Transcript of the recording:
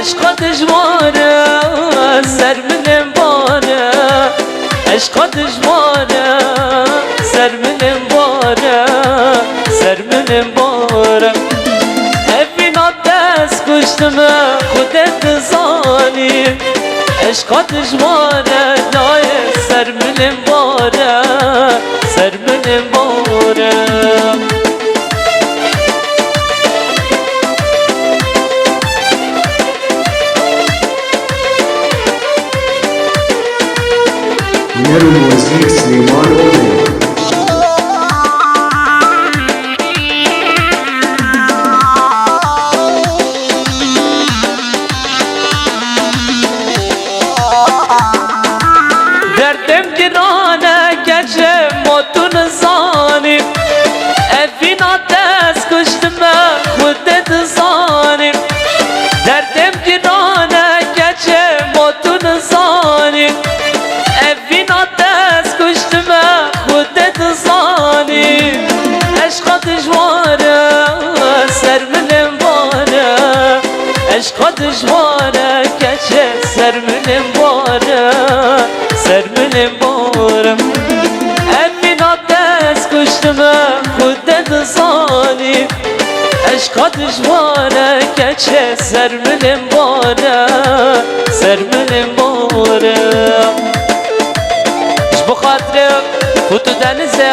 عشقا دجواره سر منم باره عشقا دجواره سر منم باره سر منم باره افینا دست کشتم خودت زانی عشقا دجواره نای سر منم باره سر منم باره هنر و موزیک سلیمان اومه دردم گرانه گچه ماتون زانیم افینا دست کشتم خودت زانیم دردم گرانه گچه ماتون زانیم افینا دست کشتم خودت زانیم عشقا دجواره سر منم باره عشقا دجواره گچه سر منم باره سر منم بارم افینا دست کشتم خودت زانی عشقا دجواره گچه سر منم باره سر منم بارم اش بخاطرم فوتو دنزه